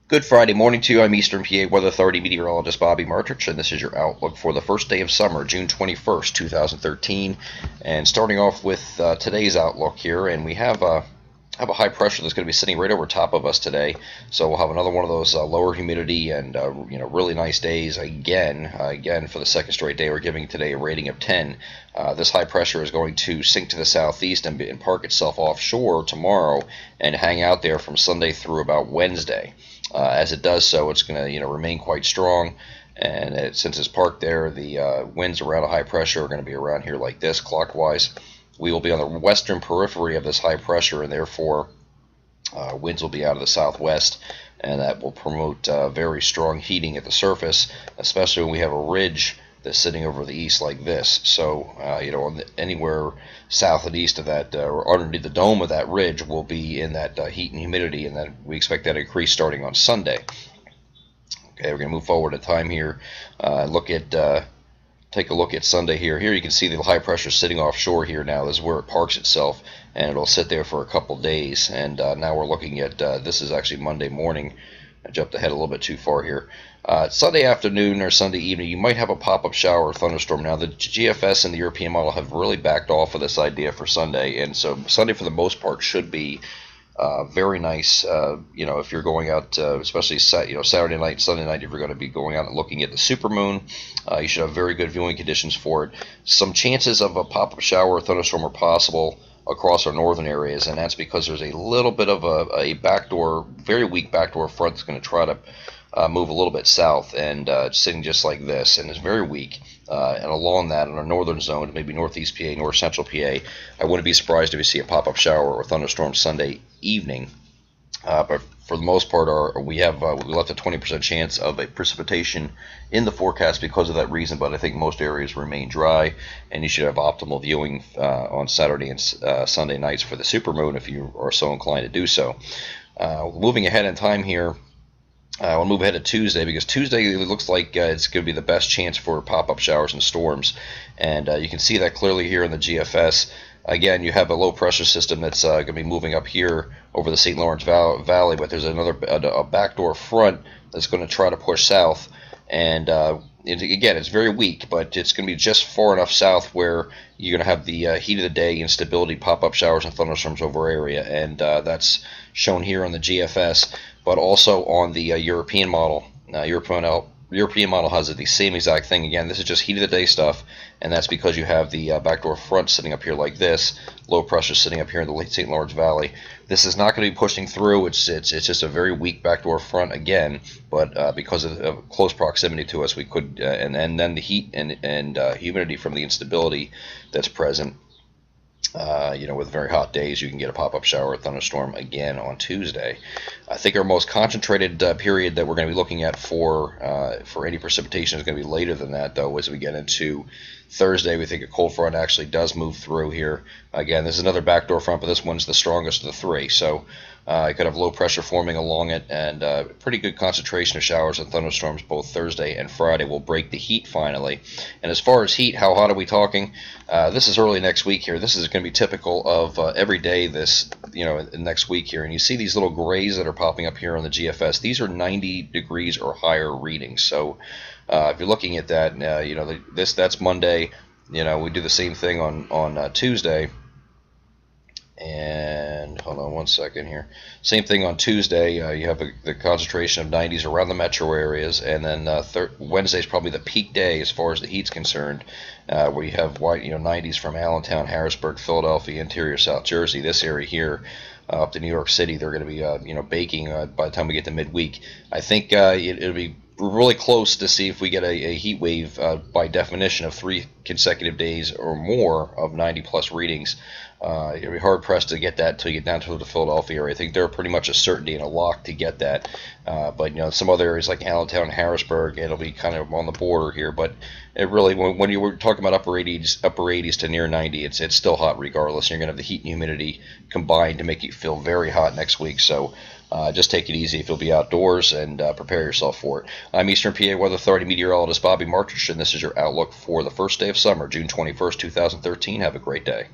Good Friday morning to you. I'm Eastern PA Weather Authority meteorologist Bobby Martrich, and this is your outlook for the first day of summer, June 21st, 2013. And starting off with today's outlook here, and we have a high pressure that's going to be sitting right over top of us today. So we'll have another one of those lower humidity and really nice days again for the second straight day. We're giving today a rating of 10. This high pressure is going to sink to the southeast and park itself offshore tomorrow and hang out there from Sunday through about Wednesday. As it does so, it's going to remain quite strong, and since it's parked there, the winds around a high pressure are going to be around here like this clockwise. We will be on the western periphery of this high pressure, and therefore winds will be out of the southwest, and that will promote very strong heating at the surface, especially when we have a ridge that's sitting over the east like this. So anywhere south and east of that, or underneath the dome of that ridge, will be in that heat and humidity, and then we expect that to increase starting on Sunday. Okay, we're going to move forward in time here. Take a look at Sunday here. Here you can see the high pressure sitting offshore here now. This is where it parks itself, and it'll sit there for a couple days. And now we're looking at, this is actually Monday morning. I jumped ahead a little bit too far here. Sunday afternoon or Sunday evening, you might have a pop-up shower or thunderstorm. Now, the GFS and the European model have really backed off of this idea for Sunday, and so Sunday, for the most part, should be very nice. If you're going out, especially Saturday night, Sunday night, if you're going to be going out and looking at the supermoon, you should have very good viewing conditions for it. Some chances of a pop-up shower or thunderstorm are possible across our northern areas, and that's because there's a little bit of a backdoor, very weak backdoor front that's going to try to move a little bit south, and sitting just like this, and it's very weak. And along that, in our northern zone, maybe northeast PA, north central PA, I wouldn't be surprised if you see a pop-up shower or thunderstorm Sunday evening. But for the most part, we left a 20% chance of a precipitation in the forecast because of that reason. But I think most areas remain dry, and you should have optimal viewing on Saturday and Sunday nights for the supermoon if you are so inclined to do so. Moving ahead in time here. We'll move ahead to Tuesday, because Tuesday it looks like it's going to be the best chance for pop-up showers and storms, and you can see that clearly here in the GFS. Again, you have a low-pressure system that's going to be moving up here over the St. Lawrence Valley, but there's a backdoor front that's going to try to push south, and again, it's very weak, but it's going to be just far enough south where you're going to have the heat of the day instability, pop-up showers and thunderstorms over area, and that's shown here on the GFS, but also on the European model. European model has the same exact thing. Again, this is just heat of the day stuff, and that's because you have the backdoor front sitting up here like this, low pressure sitting up here in the late St. Lawrence Valley. This is not going to be pushing through. It's just a very weak backdoor front again, but because of close proximity to us, we could, and then the heat and humidity from the instability that's present. With very hot days, you can get a pop-up shower or thunderstorm again on Tuesday. I think our most concentrated period that we're going to be looking at for any precipitation is going to be later than that, though. As we get into Thursday, we think a cold front actually does move through here. Again, this is another backdoor front, but this one's the strongest of the three. So you could have low pressure forming along it, and pretty good concentration of showers and thunderstorms both Thursday and Friday. Will break the heat finally. And as far as heat, how hot are we talking? This is early next week here. This is going to be typical of every day this next week here. And you see these little grays that are popping up here on the GFS. These are 90 degrees or higher readings. So if you're looking at that, that's Monday. We do the same thing on Tuesday. And hold on one second here. Same thing on Tuesday. You have the concentration of 90s around the metro areas, and then Wednesday is probably the peak day as far as the heat's concerned, where you have 90s from Allentown, Harrisburg, Philadelphia, interior South Jersey. This area here, up to New York City, they're going to be baking by the time we get to midweek. I think it'll be really close to see if we get a heat wave by definition of 3 consecutive days or more of 90+ readings. You'll be hard pressed to get that until you get down to the Philadelphia area. I think they're pretty much a certainty and a lock to get that. But some other areas like Allentown, Harrisburg, it'll be kind of on the border here. But it really, when you were talking about upper 80s to near 90, it's still hot regardless. You're going to have the heat and humidity combined to make you feel very hot next week. So just take it easy if you'll be outdoors, and prepare yourself for it. I'm Eastern PA Weather Authority meteorologist Bobby Martrich, and this is your outlook for the first day of summer, June 21st, 2013. Have a great day.